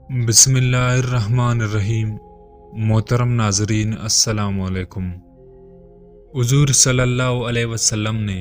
بسم اللہ الرحمن الرحیم۔ محترم ناظرین السلام علیکم۔ حضور صلی اللہ علیہ وسلم نے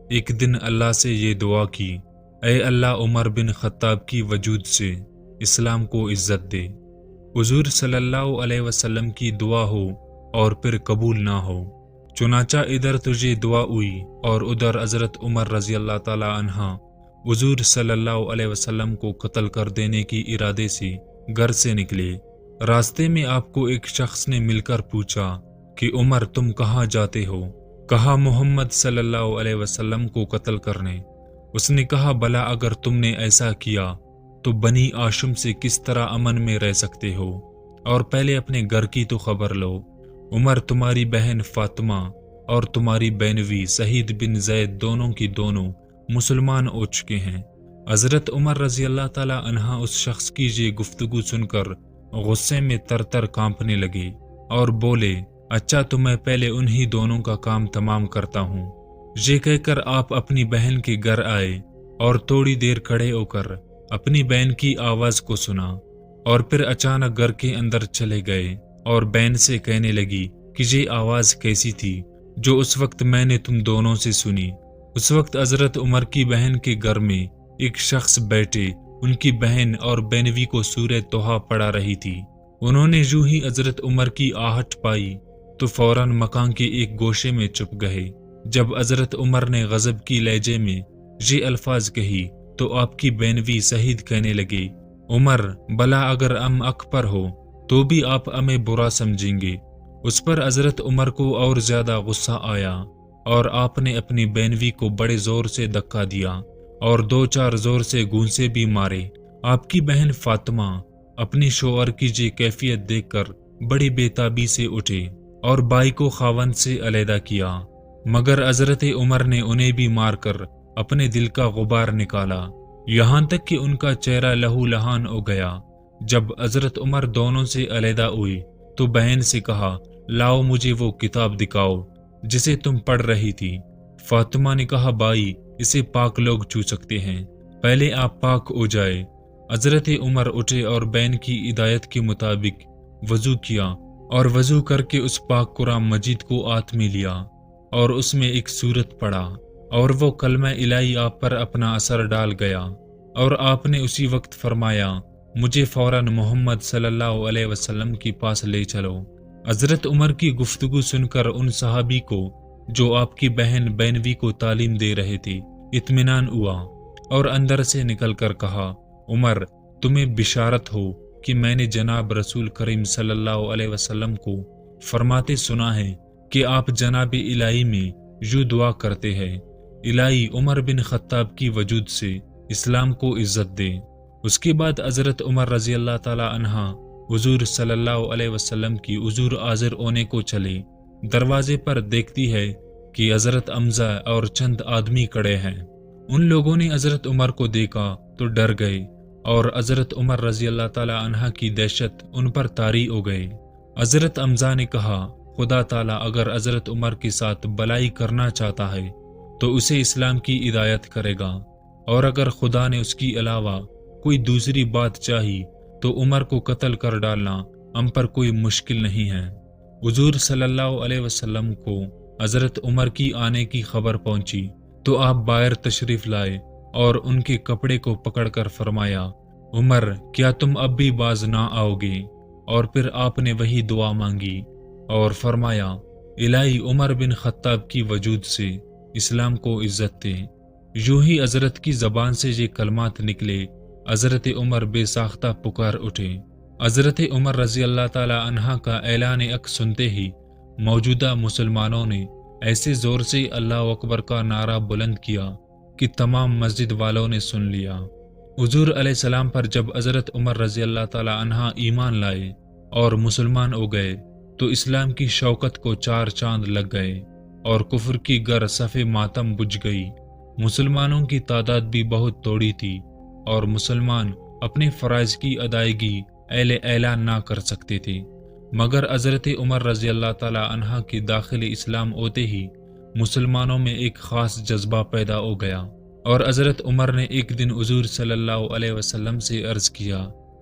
ایک دن اللہ سے یہ دعا کی، اے اللہ عمر بن خطاب کی وجود سے اسلام کو عزت دے۔ حضور صلی اللہ علیہ وسلم کی دعا ہو اور پھر قبول نہ ہو، چنانچہ ادھر تجھے دعا ہوئی اور ادھر حضرت عمر رضی اللہ تعالی عنہ حضور صلی اللہ علیہ وسلم کو قتل کر دینے کی ارادے سے گھر سے نکلے۔ راستے میں آپ کو ایک شخص نے مل کر پوچھا کہ عمر تم کہاں جاتے ہو؟ کہا محمد صلی اللہ علیہ وسلم کو قتل کرنے۔ اس نے کہا بھلا اگر تم نے ایسا کیا تو بنی ہاشم سے کس طرح امن میں رہ سکتے ہو؟ اور پہلے اپنے گھر کی تو خبر لو۔ عمر تمہاری بہن فاطمہ اور تمہاری بہنوئی سعید بن زید دونوں کی دونوں مسلمان ہو چکے ہیں۔ حضرت عمر رضی اللہ تعالی عنہ اس شخص کی یہ گفتگو سن کر غصے میں تر تر کانپنے لگے اور بولے، اچھا تو میں پہلے انہی دونوں کا کام تمام کرتا ہوں۔ یہ کہہ کر آپ اپنی بہن کے گھر آئے اور تھوڑی دیر کھڑے ہو کر اپنی بہن کی آواز کو سنا، اور پھر اچانک گھر کے اندر چلے گئے اور بہن سے کہنے لگی کہ یہ آواز کیسی تھی جو اس وقت میں نے تم دونوں سے سنی؟ اس وقت حضرت عمر کی بہن کے گھر میں ایک شخص بیٹھے ان کی بہن اور بہنوئی کو سورہ طہ پڑھا رہی تھی۔ انہوں نے یوں ہی حضرت عمر کی آہٹ پائی تو فوراً مکان کے ایک گوشے میں چھپ گئے۔ جب حضرت عمر نے غضب کی لہجے میں یہ الفاظ کہی تو آپ کی بہنوئی سعید کہنے لگے، عمر بھلا اگر ہم حق پر ہو تو بھی آپ ہمیں برا سمجھیں گے۔ اس پر حضرت عمر کو اور زیادہ غصہ آیا اور آپ نے اپنی بہنوئی کو بڑے زور سے دھکا دیا اور دو چار زور سے گھونسے بھی مارے۔ آپ کی بہن فاطمہ اپنی شوہر کی یہ کیفیت دیکھ کر بڑی بے تابی سے اٹھے اور بھائی کو خاوند سے علیحدہ کیا، مگر حضرت عمر نے انہیں بھی مار کر اپنے دل کا غبار نکالا، یہاں تک کہ ان کا چہرہ لہو لہان ہو گیا۔ جب حضرت عمر دونوں سے علیحدہ ہوئی تو بہن سے کہا، لاؤ مجھے وہ کتاب دکھاؤ جسے تم پڑھ رہی تھی۔ فاطمہ نے کہا، بھائی اسے پاک لوگ چھو سکتے ہیں، پہلے آپ پاک ہو جائے۔ حضرت عمر اٹھے اور بہن کی ہدایت کے مطابق وضو کیا اور وضو کر کے اس پاک قرآن مجید کو ہاتھ میں لیا اور اس میں ایک سورت پڑھا، اور وہ کلمہ الہی آپ پر اپنا اثر ڈال گیا، اور آپ نے اسی وقت فرمایا، مجھے فوراً محمد صلی اللہ علیہ وسلم کے پاس لے چلو۔ حضرت عمر کی گفتگو سن کر ان صحابی کو جو آپ کی بہنوئی کو تعلیم دے رہے تھے اطمینان ہوا، اور اندر سے نکل کر کہا، عمر تمہیں بشارت ہو کہ میں نے جناب رسول کریم صلی اللہ علیہ وسلم کو فرماتے سنا ہے کہ آپ جناب الہی میں یوں دعا کرتے ہیں، الہی عمر بن خطاب کی وجود سے اسلام کو عزت دے۔ اس کے بعد حضرت عمر رضی اللہ تعالی عنہ حضور صلی اللہ علیہ وسلم کی حضور حاضر ہونے کو چلے۔ دروازے پر دیکھتی ہے کہ حضرت حمزہ اور چند آدمی کھڑے ہیں۔ ان لوگوں نے حضرت عمر کو دیکھا تو ڈر گئے، اور حضرت عمر رضی اللہ تعالی عنہ کی دہشت ان پر طاری ہو گئے۔ حضرت حمزہ نے کہا، خدا تعالیٰ اگر حضرت عمر کے ساتھ بلائی کرنا چاہتا ہے تو اسے اسلام کی ہدایت کرے گا، اور اگر خدا نے اس کی علاوہ کوئی دوسری بات چاہی تو عمر کو قتل کر ڈالنا ہم پر کوئی مشکل نہیں ہے۔ حضور صلی اللہ علیہ وسلم کو حضرت عمر کی آنے کی خبر پہنچی تو آپ باہر تشریف لائے اور ان کے کپڑے کو پکڑ کر فرمایا، عمر کیا تم اب بھی باز نہ آؤ گے؟ اور پھر آپ نے وہی دعا مانگی اور فرمایا، الہی عمر بن خطاب کی وجود سے اسلام کو عزت دے۔ یوں ہی حضرت کی زبان سے یہ کلمات نکلے، حضرت عمر بے ساختہ پکار اٹھے۔ حضرت عمر رضی اللہ تعالی عنہ کا اعلان حق سنتے ہی موجودہ مسلمانوں نے ایسے زور سے اللہ اکبر کا نعرہ بلند کیا کہ تمام مسجد والوں نے سن لیا۔ حضور علیہ السلام پر جب حضرت عمر رضی اللہ تعالی عنہ ایمان لائے اور مسلمان ہو گئے تو اسلام کی شوکت کو چار چاند لگ گئے اور کفر کی گر صف ماتم بجھ گئی۔ مسلمانوں کی تعداد بھی بہت تھوڑی تھی اور مسلمان اپنے فرائض کی ادائیگی اعلان نہ کر سکتے تھے، مگر حضرت عمر رضی اللہ تعالی عنہ کے داخل اسلام ہوتے ہی مسلمانوں میں ایک خاص جذبہ پیدا ہو گیا، اور حضرت عمر نے ایک دن حضور صلی اللہ علیہ وسلم سے عرض کیا